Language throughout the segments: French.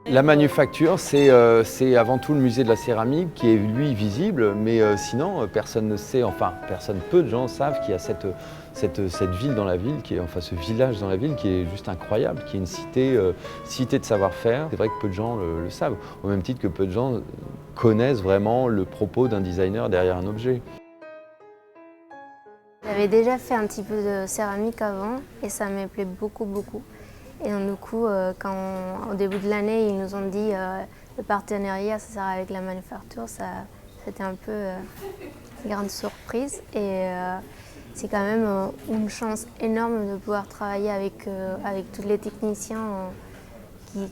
La manufacture, c'est avant tout le musée de la céramique qui est lui visible, mais sinon personne ne sait, enfin peu de gens savent qu'il y a cette ville dans la ville, enfin ce village dans la ville qui est juste incroyable, qui est une cité de savoir-faire. C'est vrai que peu de gens le savent, au même titre que peu de gens connaissent vraiment le propos d'un designer derrière un objet. J'avais déjà fait un petit peu de céramique avant et ça me plaît beaucoup. Et donc du coup, au début de l'année, ils nous ont dit le partenariat, ça sera avec la manufacture, c'était un peu une grande surprise. Et c'est quand même une chance énorme de pouvoir travailler avec tous les techniciens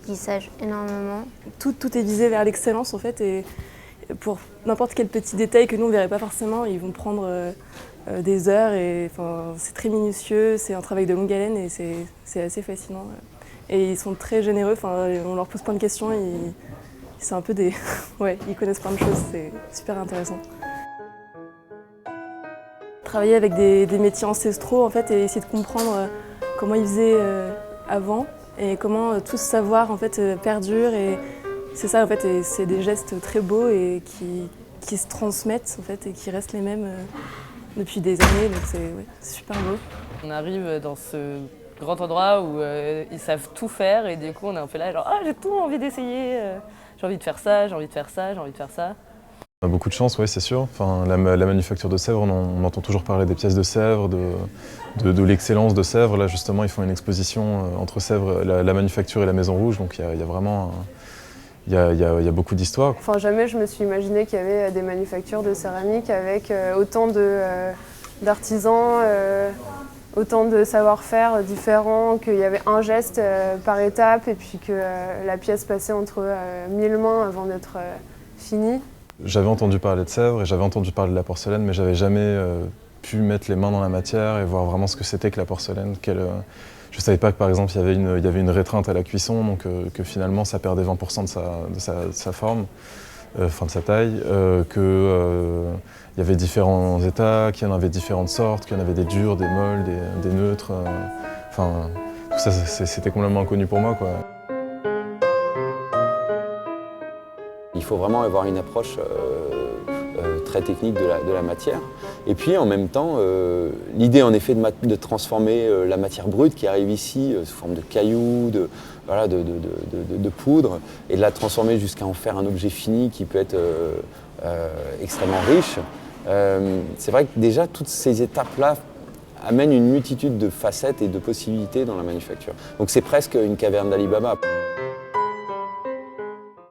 qui sachent énormément. Tout est visé vers l'excellence en fait, et pour n'importe quel petit détail que nous on ne verrait pas forcément, ils vont prendre des heures, et c'est très minutieux, c'est un travail de longue haleine et c'est assez fascinant. Et ils sont très généreux, on leur pose plein de questions, c'est un peu des... ouais, ils connaissent plein de choses, c'est super intéressant. Travailler avec des métiers ancestraux en fait, et essayer de comprendre comment ils faisaient avant et comment tout ce savoir en fait perdure, et c'est ça en fait, et c'est des gestes très beaux et qui se transmettent en fait et qui restent les mêmes depuis des années, donc c'est super beau. On arrive dans ce grand endroit où ils savent tout faire, et du coup on est un peu là genre j'ai tout envie d'essayer, j'ai envie de faire ça, j'ai envie de faire ça, j'ai envie de faire ça. On a beaucoup de chance, oui, c'est sûr. Enfin, la manufacture de Sèvres, on entend toujours parler des pièces de Sèvres, de l'excellence de Sèvres. Là justement ils font une exposition entre Sèvres, la manufacture et la Maison Rouge, donc il y a vraiment il y a beaucoup d'histoires. Enfin, jamais je me suis imaginé qu'il y avait des manufactures de céramique avec autant d'artisans, autant de savoir-faire différents, qu'il y avait un geste par étape et puis que la pièce passait entre 1000 mains avant d'être finie. J'avais entendu parler de Sèvres et j'avais entendu parler de la porcelaine, mais j'avais jamais pu mettre les mains dans la matière et voir vraiment ce que c'était que la porcelaine. Je ne savais pas que par exemple il y avait une rétreinte à la cuisson, donc que finalement ça perdait 20% de sa forme, de sa taille, qu'il y avait différents états, qu'il y en avait différentes sortes, qu'il y en avait des durs, des molles, des neutres. Tout ça c'était complètement inconnu pour moi, quoi. Il faut vraiment avoir une approche très technique de la matière. Et puis en même temps, l'idée en effet de transformer la matière brute qui arrive ici sous forme de cailloux, de poudre, et de la transformer jusqu'à en faire un objet fini qui peut être extrêmement riche. C'est vrai que déjà toutes ces étapes-là amènent une multitude de facettes et de possibilités dans la manufacture. Donc c'est presque une caverne d'Ali Baba.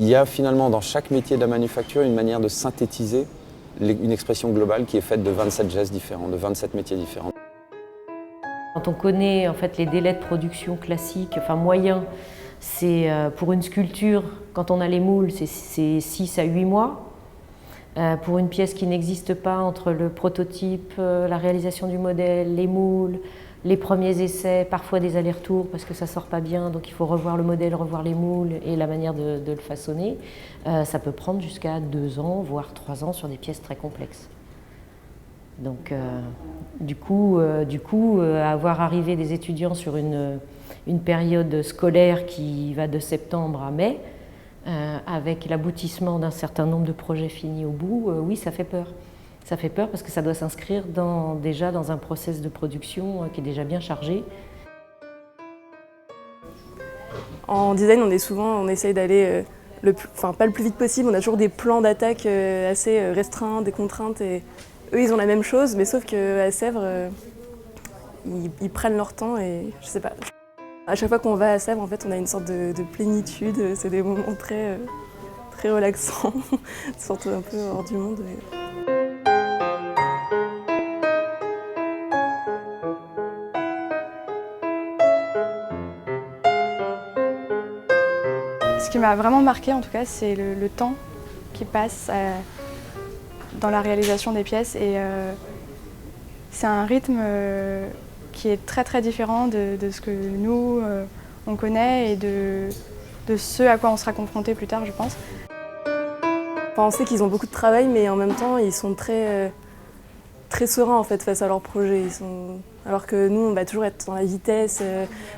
Il y a finalement dans chaque métier de la manufacture une manière de synthétiser une expression globale qui est faite de 27 gestes différents, de 27 métiers différents. Quand on connaît en fait les délais de production classiques, moyens, c'est pour une sculpture, quand on a les moules, c'est 6 à 8 mois. Pour une pièce qui n'existe pas, entre le prototype, la réalisation du modèle, les moules, les premiers essais, parfois des allers-retours parce que ça ne sort pas bien, donc il faut revoir le modèle, revoir les moules et la manière de le façonner. Ça peut prendre jusqu'à 2 ans, voire 3 ans sur des pièces très complexes. Donc du coup, avoir arrivé des étudiants sur une période scolaire qui va de septembre à mai, avec l'aboutissement d'un certain nombre de projets finis au bout, oui, ça fait peur. Ça fait peur parce que ça doit s'inscrire déjà dans un process de production qui est déjà bien chargé. En design, on essaye d'aller pas le plus vite possible. On a toujours des plans d'attaque assez restreints, des contraintes. Et eux, ils ont la même chose, mais sauf qu'à Sèvres, ils prennent leur temps et je sais pas. À chaque fois qu'on va à Sèvres, en fait, on a une sorte de plénitude. C'est des moments très relaxants, sorte un peu hors du monde. Ce qui m'a vraiment marqué en tout cas, c'est le temps qui passe dans la réalisation des pièces, et c'est un rythme qui est très différent de ce que nous on connaît et de ce à quoi on sera confronté plus tard, je pense. On sait qu'ils ont beaucoup de travail, mais en même temps ils sont très sereins en fait face à leur projet. Alors que nous, on va toujours être dans la vitesse,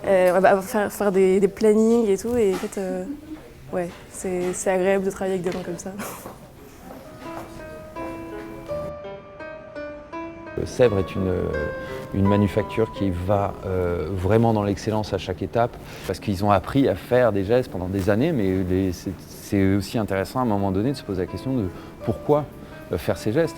on va faire des plannings et tout, et en fait, ouais, c'est agréable de travailler avec des gens comme ça. Sèvres est une manufacture qui va vraiment dans l'excellence à chaque étape, parce qu'ils ont appris à faire des gestes pendant des années, mais c'est aussi intéressant à un moment donné de se poser la question de pourquoi faire ces gestes.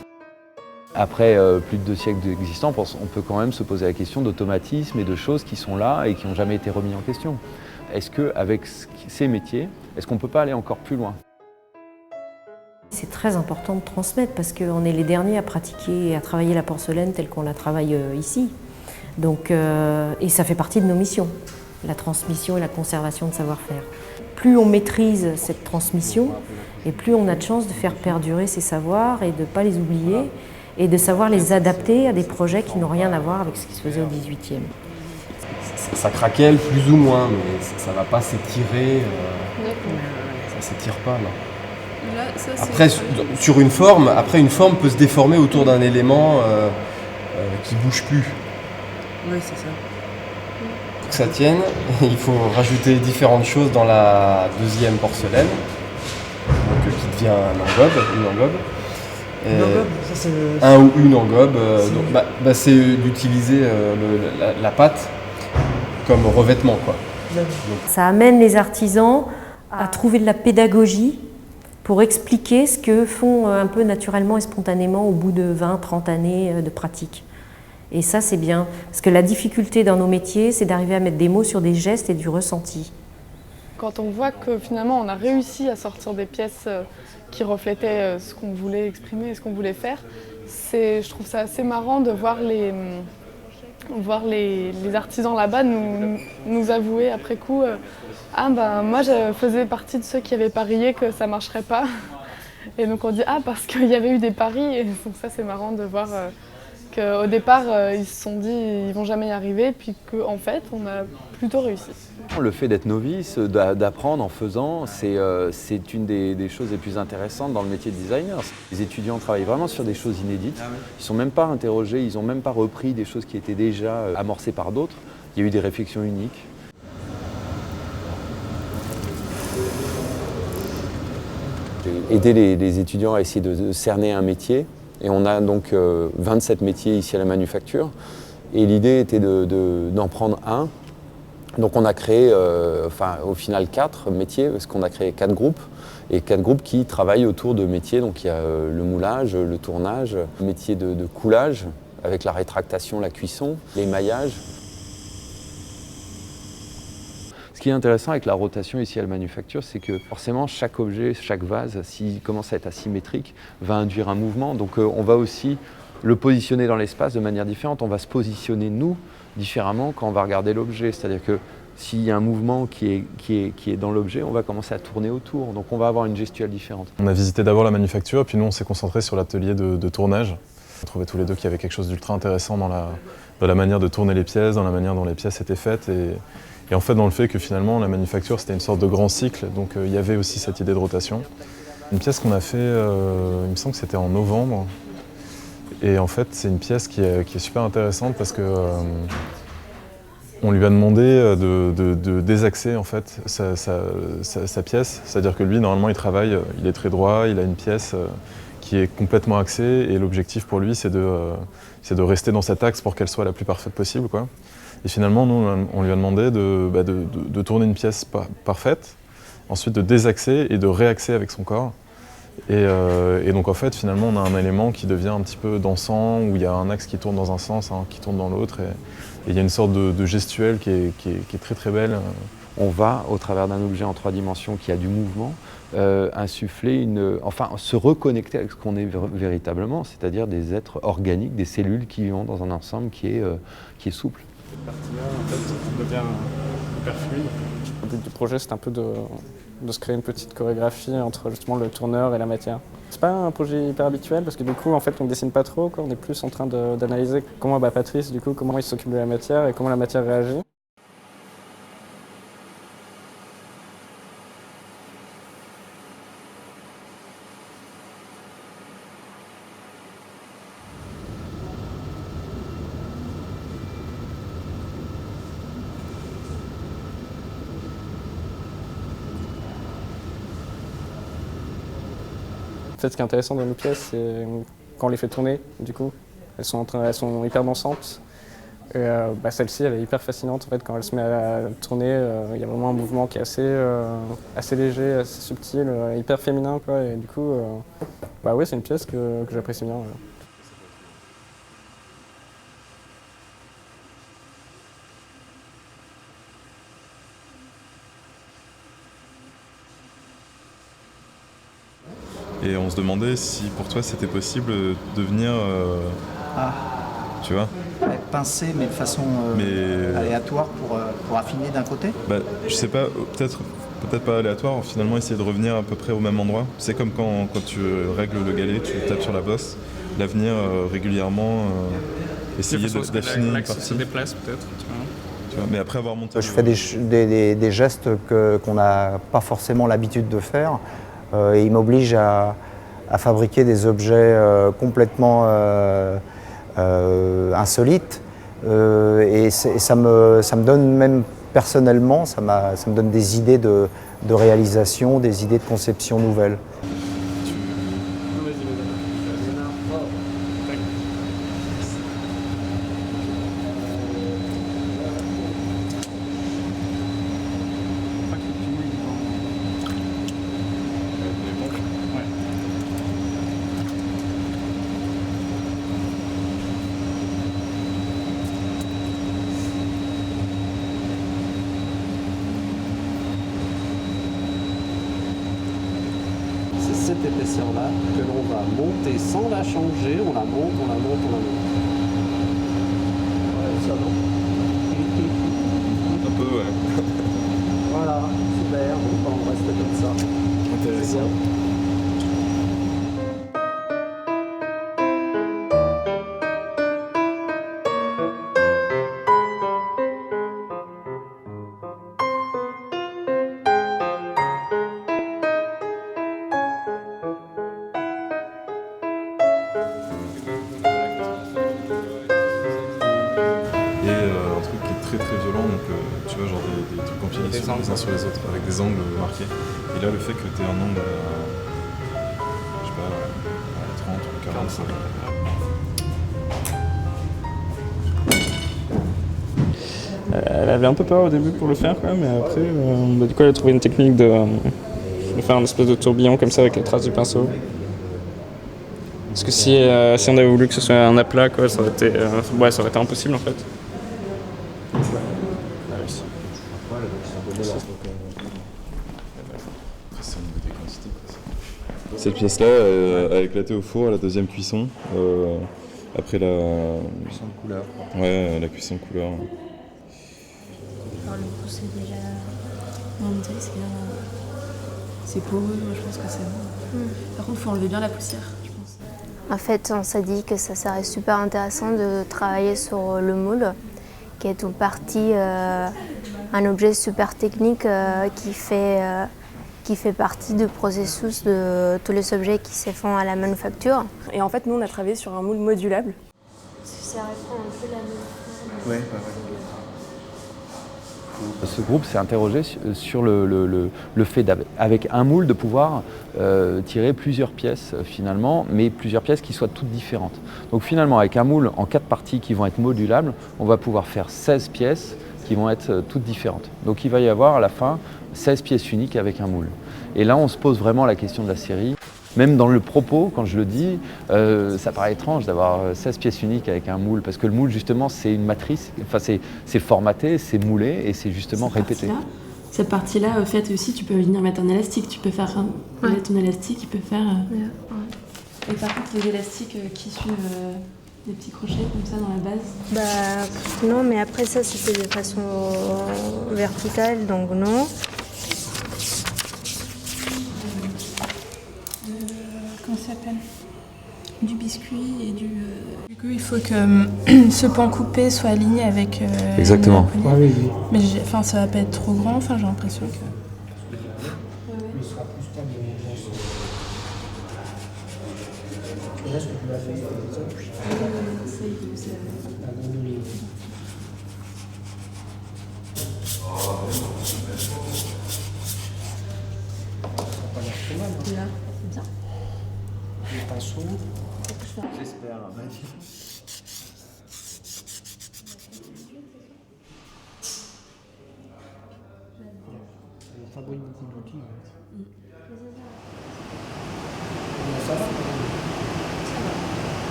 Après plus de 2 siècles d'existence, on peut quand même se poser la question d'automatisme et de choses qui sont là et qui n'ont jamais été remis en question. Est-ce qu'avec ces métiers, est-ce qu'on ne peut pas aller encore plus loin ? C'est très important de transmettre parce qu'on est les derniers à pratiquer et à travailler la porcelaine telle qu'on la travaille ici. Donc, et ça fait partie de nos missions, la transmission et la conservation de savoir-faire. Plus on maîtrise cette transmission et plus on a de chances de faire perdurer ces savoirs et de ne pas les oublier et de savoir les adapter à des projets qui n'ont rien à voir avec ce qui se faisait au XVIIIe. Ça craquelle plus ou moins, mais ça ne va pas s'étirer. Ça s'étire pas, non. Là, ça, après, sur une forme, une forme peut se déformer autour d'un élément qui ne bouge plus. Oui, c'est ça. Pour que ça tienne, il faut rajouter différentes choses dans la deuxième porcelaine, donc, qui devient une engobe. Ça, c'est Un ou une engobe, c'est d'utiliser la pâte comme revêtement, quoi. Ça amène les artisans à trouver de la pédagogie pour expliquer ce que font un peu naturellement et spontanément au bout de 20-30 années de pratique. Et ça, c'est bien, parce que la difficulté dans nos métiers, c'est d'arriver à mettre des mots sur des gestes et du ressenti. Quand on voit que finalement on a réussi à sortir des pièces qui reflétaient ce qu'on voulait exprimer et ce qu'on voulait faire, je trouve ça assez marrant de voir les artisans là-bas nous avouer après coup moi je faisais partie de ceux qui avaient parié que ça marcherait pas. Et donc on dit parce qu'il y avait eu des paris, et donc ça c'est marrant de voir qu'au départ ils se sont dit ils vont jamais y arriver, puis qu'en fait on a plutôt réussi. Le fait d'être novice, d'apprendre en faisant, c'est une des choses les plus intéressantes dans le métier de designer. Les étudiants travaillent vraiment sur des choses inédites. Ils ne sont même pas interrogés, ils n'ont même pas repris des choses qui étaient déjà amorcées par d'autres. Il y a eu des réflexions uniques. J'ai aidé les étudiants à essayer de cerner un métier. Et on a donc 27 métiers ici à la manufacture. Et l'idée était d'en prendre un. Donc on a créé au final 4 métiers, parce qu'on a créé 4 groupes, et 4 groupes qui travaillent autour de métiers. Donc il y a le moulage, le tournage, le métier de coulage, avec la rétractation, la cuisson, l'émaillage. Ce qui est intéressant avec la rotation ici à la manufacture, c'est que forcément chaque objet, chaque vase, s'il commence à être asymétrique, va induire un mouvement. Donc on va aussi le positionner dans l'espace de manière différente. On va se positionner, nous, différemment quand on va regarder l'objet. C'est-à-dire que s'il y a un mouvement qui est dans l'objet, on va commencer à tourner autour. Donc on va avoir une gestuelle différente. On a visité d'abord la manufacture, puis nous on s'est concentré sur l'atelier de tournage. On trouvait tous les deux qu'il y avait quelque chose d'ultra intéressant dans la manière de tourner les pièces, dans la manière dont les pièces étaient faites. Et en fait dans le fait que finalement la manufacture c'était une sorte de grand cycle, donc il y avait aussi cette idée de rotation. Une pièce qu'on a fait, il me semble que c'était en novembre. Et en fait, c'est une pièce qui est super intéressante parce que on lui a demandé de désaxer en fait sa pièce. C'est-à-dire que lui, normalement, il travaille, il est très droit, il a une pièce qui est complètement axée et l'objectif pour lui, c'est de rester dans cet axe pour qu'elle soit la plus parfaite possible, quoi. Et finalement, nous, on lui a demandé de tourner une pièce parfaite, ensuite de désaxer et de réaxer avec son corps. Et donc en fait finalement on a un élément qui devient un petit peu dansant, où il y a un axe qui tourne dans un sens, qui tourne dans l'autre, et il y a une sorte de gestuelle qui est très très belle. On va, au travers d'un objet en 3 dimensions qui a du mouvement, insuffler se reconnecter avec ce qu'on est véritablement, c'est-à-dire des êtres organiques, des cellules qui vivent dans un ensemble qui est souple. Cette partie-là, en fait, on devient hyper fluide. Le but du projet, c'est un peu de se créer une petite chorégraphie entre justement le tourneur et la matière. C'est pas un projet hyper habituel parce que du coup en fait on dessine pas trop, quoi. On est plus en train d'analyser comment Patrice du coup comment il s'occupe de la matière et comment la matière réagit. En fait, ce qui est intéressant dans nos pièces, c'est quand on les fait tourner, du coup, elles sont hyper dansantes. Et celle-ci, elle est hyper fascinante. En fait, quand elle se met à tourner, il y a vraiment un mouvement qui est assez léger, assez subtil, hyper féminin, quoi. Et du coup, ouais, c'est une pièce que j'apprécie bien. Ouais. Et on se demandait si pour toi c'était possible de venir, tu vois, pincer mais de façon aléatoire pour affiner d'un côté. Je sais pas, peut-être pas aléatoire, finalement essayer de revenir à peu près au même endroit. C'est comme quand tu règles le galet, tu tapes sur la bosse, là venir régulièrement, essayer d'affiner une partie. Se déplace peut-être, tu vois. Mais après avoir monté... Je fais des gestes qu'on n'a pas forcément l'habitude de faire. Et il m'oblige à fabriquer des objets complètement insolites. Et ça me donne même personnellement, ça me donne des idées de réalisation, des idées de conception nouvelles. Cette épaisseur-là que l'on va monter sans la changer, on la monte. Ouais, ça non. Un peu, ouais. Voilà, super, on reste comme ça. Intéressant. Un truc qui est très très violent, donc tu vois, genre des trucs empilés les uns sur les autres avec des angles marqués. Et là, le fait que tu aies un angle à, je sais pas, à 30 ou 45. Elle avait un peu peur au début pour le faire, quoi, mais après, du coup, elle a trouvé une technique de faire un espèce de tourbillon comme ça avec les traces du pinceau. Parce que si on avait voulu que ce soit un aplat, quoi, ça aurait été impossible en fait. Cette pièce-là a éclaté au four à la deuxième cuisson, après la cuisson de couleur. Ouais, la cuisson de couleur. Alors le coup c'est déjà monté, c'est poreux, moi je pense que c'est bon. Par contre il faut enlever bien la poussière, je pense. En fait, on s'est dit que ça serait super intéressant de travailler sur le moule, qui est en partie un objet super technique qui fait partie du processus de tous les objets qui se font à la manufacture. Et en fait, nous, on a travaillé sur un moule modulable. Ça reprend un peu la même forme. Ouais. Ce groupe s'est interrogé sur le fait avec un moule de pouvoir tirer plusieurs pièces finalement, mais plusieurs pièces qui soient toutes différentes. Donc finalement avec un moule en 4 parties qui vont être modulables, on va pouvoir faire 16 pièces qui vont être toutes différentes. Donc il va y avoir à la fin 16 pièces uniques avec un moule. Et là on se pose vraiment la question de la série. Même dans le propos, quand je le dis, ça paraît étrange d'avoir 16 pièces uniques avec un moule, parce que le moule, justement, c'est une matrice, enfin, c'est formaté, c'est moulé et c'est justement répété. Cette partie-là, au fait, aussi, tu peux venir mettre un élastique, tu peux faire mettre ton élastique, il peut faire... Et par contre, les élastiques qui suivent des petits crochets comme ça dans la base non, mais après ça, c'était de façon verticale, donc non. Comment ça s'appelle ? Du biscuit et du coup, il faut que ce pan coupé soit aligné avec exactement. Mais ça va pas être trop grand, j'ai l'impression que...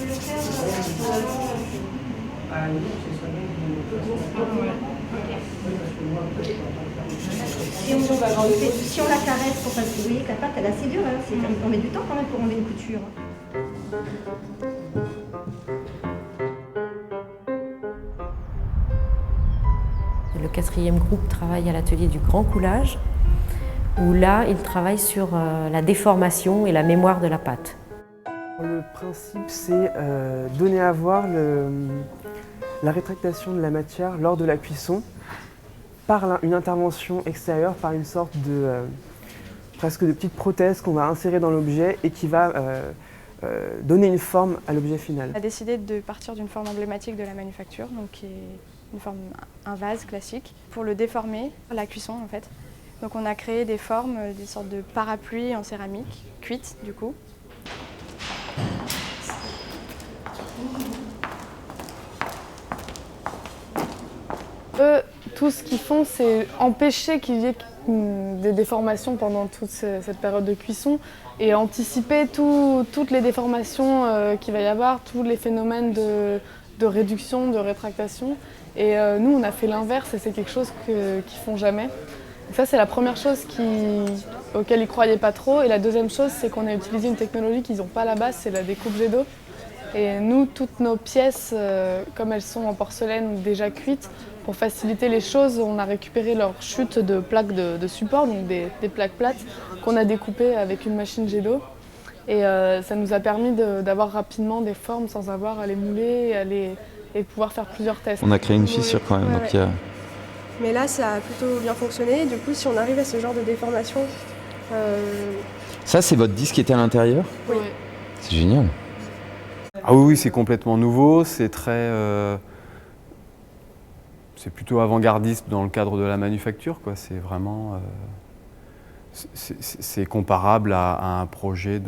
Si on la caresse pour passer, vous voyez que la pâte elle est assez dure, hein. On met du temps quand même pour enlever une couture. Le 4e groupe travaille à l'atelier du grand coulage, où là, il travaille sur la déformation et la mémoire de la pâte. Le principe, c'est donner à voir la rétractation de la matière lors de la cuisson par une intervention extérieure, par une sorte de presque de petite prothèse qu'on va insérer dans l'objet et qui va donner une forme à l'objet final. On a décidé de partir d'une forme emblématique de la manufacture, donc qui est un vase classique, pour le déformer, la cuisson en fait. Donc on a créé des formes, des sortes de parapluies en céramique, cuites du coup. Eux, tout ce qu'ils font, c'est empêcher qu'il y ait des déformations pendant toute cette période de cuisson et anticiper toutes les déformations qu'il va y avoir, tous les phénomènes de réduction, de rétractation. Et nous, on a fait l'inverse et c'est quelque chose qu'ils font jamais. Donc ça, c'est la première chose auquel ils ne croyaient pas trop. Et la deuxième chose, c'est qu'on a utilisé une technologie qu'ils n'ont pas là-bas, c'est la découpe jet d'eau. Et nous, toutes nos pièces, comme elles sont en porcelaine déjà cuites, pour faciliter les choses, on a récupéré leur chute de plaques de support, donc des plaques plates, qu'on a découpées avec une machine jet d'eau. Et ça nous a permis d'avoir rapidement des formes sans avoir à les mouler et pouvoir faire plusieurs tests. On a créé une fissure quand même, donc il y a... Mais là, ça a plutôt bien fonctionné. Du coup, si on arrive à ce genre de déformation... Ça, c'est votre disque qui était à l'intérieur? Oui. C'est génial. Ah oui, c'est complètement nouveau, c'est très... c'est plutôt avant-gardiste dans le cadre de la manufacture, quoi. C'est vraiment... c'est comparable à un projet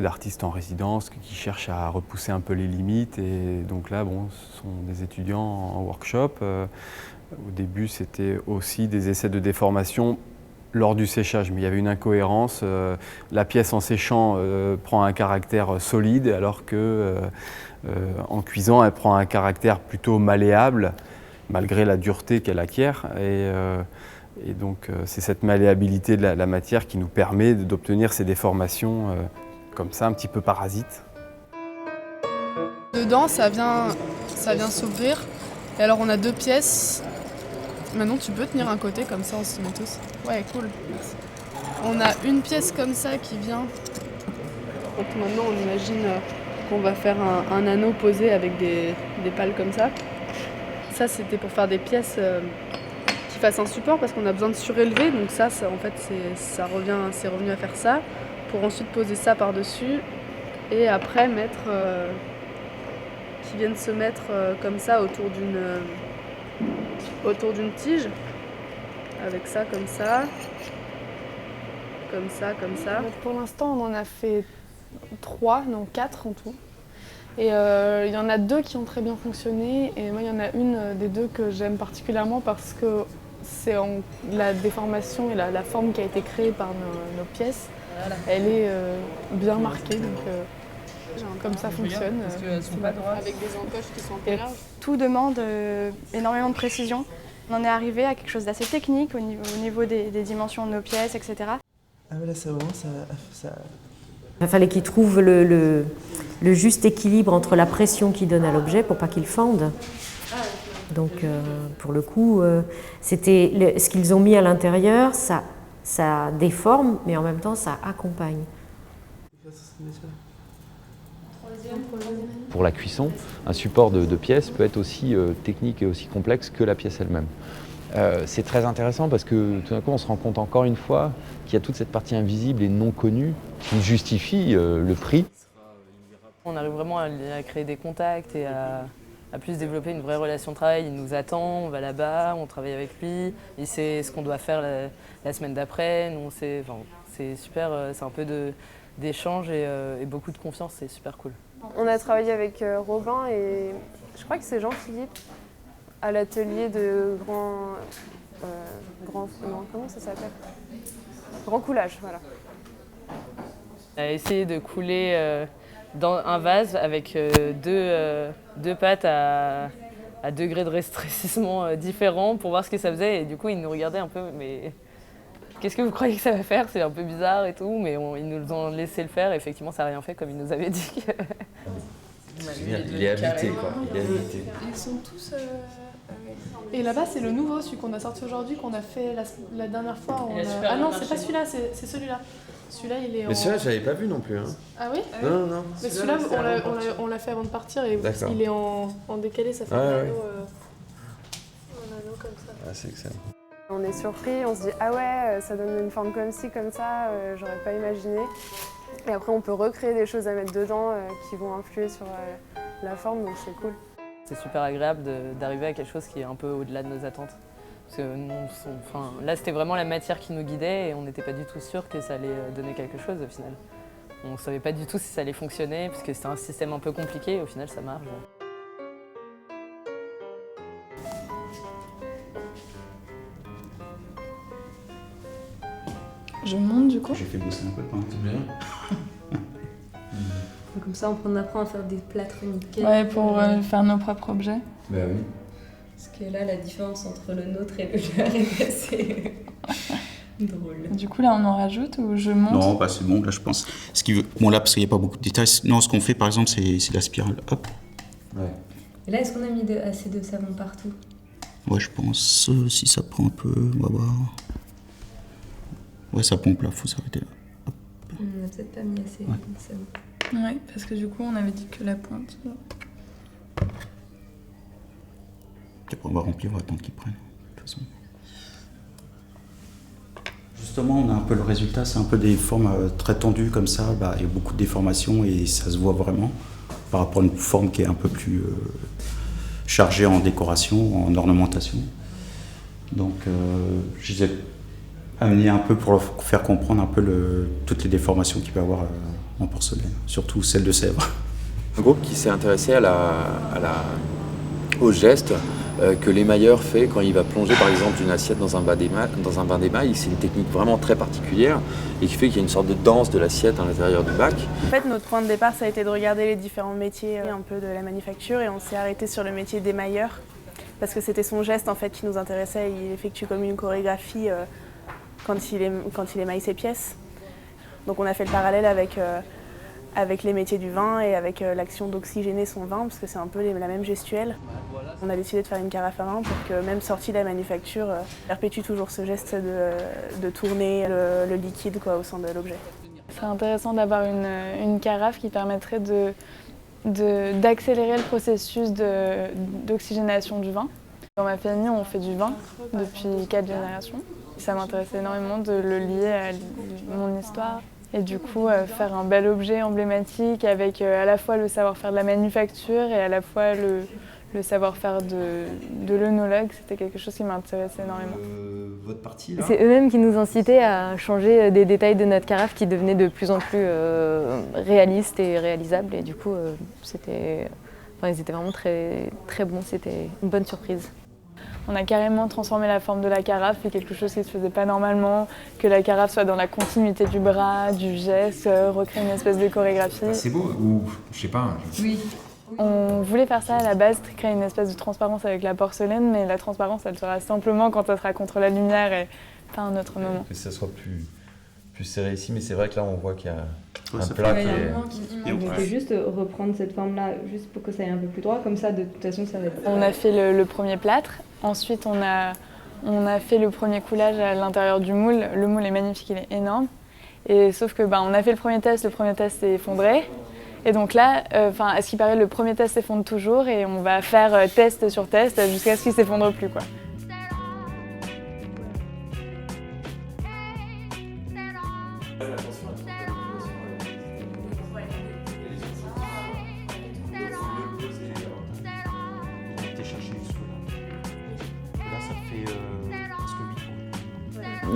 d'artistes en résidence qui cherchent à repousser un peu les limites. Et donc là, bon, ce sont des étudiants en workshop. Au début, c'était aussi des essais de déformation lors du séchage, mais il y avait une incohérence. La pièce en séchant prend un caractère solide, alors que en cuisant, elle prend un caractère plutôt malléable, malgré la dureté qu'elle acquiert. Et donc, c'est cette malléabilité de la matière qui nous permet d'obtenir ces déformations comme ça, un petit peu parasites. Dedans, ça vient s'ouvrir. Et alors, on a 2 pièces. Maintenant, tu peux tenir un côté comme ça, on se met tous. Ouais, cool, merci. On a une pièce comme ça qui vient. Donc maintenant, on imagine qu'on va faire un anneau posé avec des pales comme ça. Ça, c'était pour faire des pièces qui fassent un support parce qu'on a besoin de surélever. Donc ça en fait, c'est revenu à faire ça. Pour ensuite poser ça par-dessus. Et après, qui viennent se mettre comme ça autour d'une tige, avec ça, comme ça, comme ça, comme ça. Pour l'instant, on en a fait 3, non 4 en tout. Et il y en a 2 qui ont très bien fonctionné, et moi il y en a une des 2 que j'aime particulièrement parce que c'est la déformation et la forme qui a été créée par nos pièces, elle est bien marquée. Donc, comme ça fonctionne. Parce qu'elles sont pas droites. Avec des encoches qui sont un peu larges. Tout demande énormément de précision. On en est arrivé à quelque chose d'assez technique au niveau des dimensions de nos pièces, etc. Ah là, c'est vraiment ça... Il fallait qu'ils trouvent le juste équilibre entre la pression qu'ils donnent à l'objet pour pas qu'il fende. Donc, pour le coup, c'était ce qu'ils ont mis à l'intérieur, ça déforme, mais en même temps, ça accompagne. Pour la cuisson, un support de pièce peut être aussi technique et aussi complexe que la pièce elle-même. C'est très intéressant parce que tout d'un coup on se rend compte encore une fois qu'il y a toute cette partie invisible et non connue qui justifie le prix. On arrive vraiment à créer des contacts et à plus développer une vraie relation de travail. Il nous attend, on va là-bas, on travaille avec lui, il sait ce qu'on doit faire la semaine d'après. Nous, c'est super, c'est un peu d'échange et beaucoup de confiance, c'est super cool. On a travaillé avec Robin et je crois que c'est Jean-Philippe à l'atelier de comment ça s'appelle ? Grand coulage, voilà. On a essayé de couler dans un vase avec deux pâtes à degrés de rétrécissement différents pour voir ce que ça faisait. Et du coup, ils nous regardaient un peu, mais qu'est-ce que vous croyez que ça va faire? C'est un peu bizarre et tout, mais ils nous ont laissé le faire. Et effectivement, ça n'a rien fait comme ils nous avaient dit. Il est habité, quoi. Il est habité. Ils sont tous... Et là-bas, c'est le nouveau, celui qu'on a sorti aujourd'hui, qu'on a fait la dernière fois. Ah non, c'est pas celui-là, c'est celui-là. Celui-là, il est Mais celui-là, je l'avais pas vu non plus. Hein. Ah oui? Non, non. Mais celui-là, on l'a fait avant de partir et il est en décalé, ça fait un anneau comme ça. Ah, c'est excellent. On est surpris, on se dit ah ouais, ça donne une forme comme ci, comme ça, j'aurais pas imaginé. Et après, on peut recréer des choses à mettre dedans qui vont influer sur la forme, donc c'est cool. C'est super agréable d'arriver à quelque chose qui est un peu au-delà de nos attentes. Parce que nous, là, c'était vraiment la matière qui nous guidait et on n'était pas du tout sûr que ça allait donner quelque chose au final. On ne savait pas du tout si ça allait fonctionner, parce que c'était un système un peu compliqué et au final, ça marche. Je monte du coup. J'ai fait bosser un peu quand même. Comme ça, on apprend à faire des plâtres nickel. Ouais, pour faire nos propres objets. Bah oui. Parce que là, la différence entre le nôtre et le leur est assez drôle. Du coup, là, on en rajoute ou je monte? Non, bah c'est bon, là, je pense. Ce qui veut... Bon, là, parce qu'il n'y a pas beaucoup de détails. Non, ce qu'on fait, par exemple, c'est la spirale. Hop. Ouais. Et là, est-ce qu'on a mis assez de savon partout? Ouais, je pense. Si ça prend un peu, on va voir. Ouais, ça pompe là, faut s'arrêter là. Hop. On n'a peut-être pas mis assez de savon. Ouais, parce que du coup, on avait dit que la pointe... Après, on va remplir, on va attendre qu'ils prennent, de toute façon. Justement, on a un peu le résultat, c'est un peu des formes très tendues comme ça, il y a beaucoup de déformations et ça se voit vraiment par rapport à une forme qui est un peu plus chargée en décoration, en ornementation. Donc, je les ai amenés un peu pour leur faire comprendre un peu toutes les déformations qu'il peut y avoir en porcelaine, surtout celle de Sèvres. Un groupe qui s'est intéressé au geste que l'émailleur fait quand il va plonger par exemple une assiette dans un bain d'émail. C'est une technique vraiment très particulière et qui fait qu'il y a une sorte de danse de l'assiette à l'intérieur du bac. En fait, notre point de départ, ça a été de regarder les différents métiers un peu de la manufacture et on s'est arrêté sur le métier d'émailleur parce que c'était son geste en fait qui nous intéressait. Il effectue comme une chorégraphie quand il émaille ses pièces. Donc on a fait le parallèle avec les métiers du vin et avec l'action d'oxygéner son vin, parce que c'est un peu la même gestuelle. On a décidé de faire une carafe à vin pour que même sortie de la manufacture, perpétue toujours ce geste de tourner le liquide au sein de l'objet. Ce serait intéressant d'avoir une carafe qui permettrait d'accélérer le processus d'oxygénation du vin. Dans ma famille, on fait du vin depuis 4 générations. Ça m'intéressait énormément de le lier à mon histoire. Et du coup, faire un bel objet emblématique avec à la fois le savoir-faire de la manufacture et à la fois le savoir-faire de l'œnologue, c'était quelque chose qui m'intéressait énormément. Votre partie, là. C'est eux-mêmes qui nous incitaient à changer des détails de notre carafe qui devenaient de plus en plus réalistes et réalisables. Et du coup, ils étaient vraiment très, très bons, c'était une bonne surprise. On a carrément transformé la forme de la carafe, fait quelque chose qui ne se faisait pas normalement, que la carafe soit dans la continuité du bras, du geste, recréer une espèce de chorégraphie. C'est beau, ou je sais pas. Oui. On voulait faire ça à la base, créer une espèce de transparence avec la porcelaine, mais la transparence, elle sera simplement quand ça sera contre la lumière et pas à un autre moment. Que ça soit plus serré ici, mais c'est vrai que là, on voit qu'il y a un plat qui est... On peut juste reprendre cette forme-là, juste pour que ça aille un peu plus droit, comme ça, de toute façon, ça va être... On a fait le premier plâtre, ensuite on a fait le premier coulage à l'intérieur du moule. Le moule est magnifique, il est énorme. Et sauf que on a fait le premier test s'est effondré. Et donc là, à ce qui paraît, le premier test s'effondre toujours et on va faire test sur test jusqu'à ce qu'il ne s'effondre plus, quoi.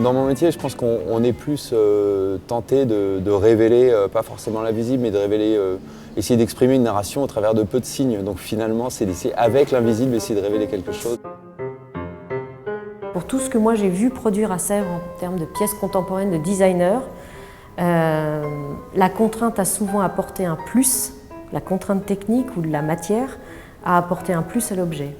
Dans mon métier, je pense qu'on est plus tenté de révéler, pas forcément l'invisible, mais de révéler, essayer d'exprimer une narration au travers de peu de signes. Donc finalement, c'est d'essayer, avec l'invisible, essayer de révéler quelque chose. Pour tout ce que moi j'ai vu produire à Sèvres en termes de pièces contemporaines de designers, La contrainte a souvent apporté un plus, la contrainte technique ou de la matière a apporté un plus à l'objet.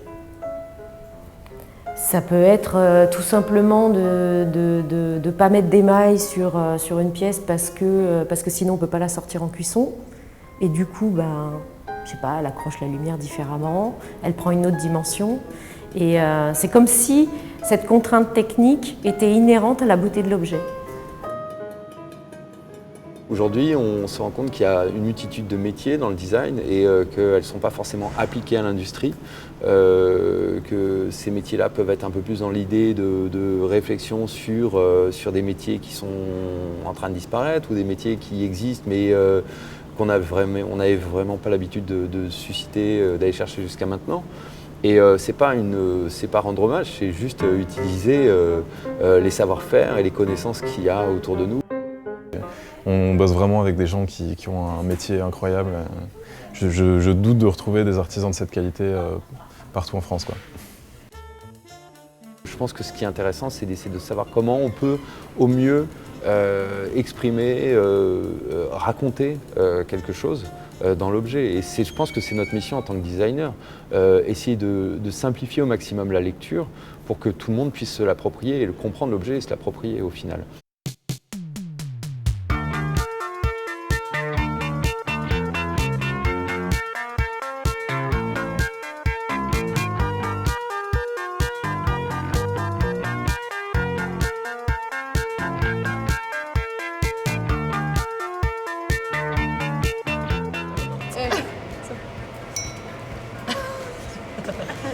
Ça peut être tout simplement de ne pas mettre d'émail sur une pièce parce que sinon on ne peut pas la sortir en cuisson. Et du coup, je sais pas, elle accroche la lumière différemment, elle prend une autre dimension. Et c'est comme si cette contrainte technique était inhérente à la beauté de l'objet. Aujourd'hui, on se rend compte qu'il y a une multitude de métiers dans le design et qu'elles ne sont pas forcément appliquées à l'industrie, que ces métiers-là peuvent être un peu plus dans l'idée de réflexion sur des métiers qui sont en train de disparaître ou des métiers qui existent mais qu'on n'avait vraiment pas l'habitude de susciter, d'aller chercher jusqu'à maintenant. Et c'est pas rendre hommage, c'est juste utiliser les savoir-faire et les connaissances qu'il y a autour de nous. On bosse vraiment avec des gens qui ont un métier incroyable. Je doute de retrouver des artisans de cette qualité partout en France, quoi. Je pense que ce qui est intéressant, c'est d'essayer de savoir comment on peut au mieux exprimer, raconter quelque chose dans l'objet. Et je pense que c'est notre mission en tant que designer, essayer de simplifier au maximum la lecture pour que tout le monde puisse se l'approprier et comprendre l'objet et se l'approprier au final.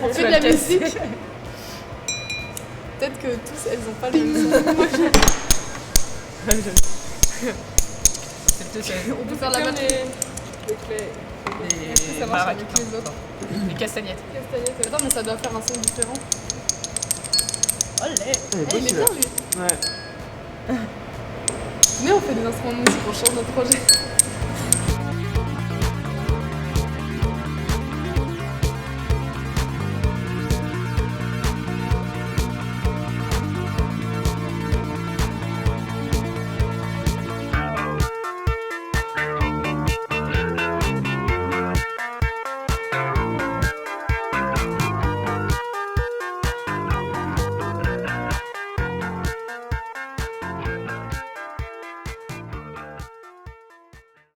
On fait de la musique. Peut-être que tous, elles n'ont pas le même son. On peut faire la batterie les maracas, les castagnettes. Attends, mais ça doit faire un son différent. Olé. Il est bien lui. Ouais. Mais on fait des instruments de musique, on change notre projet.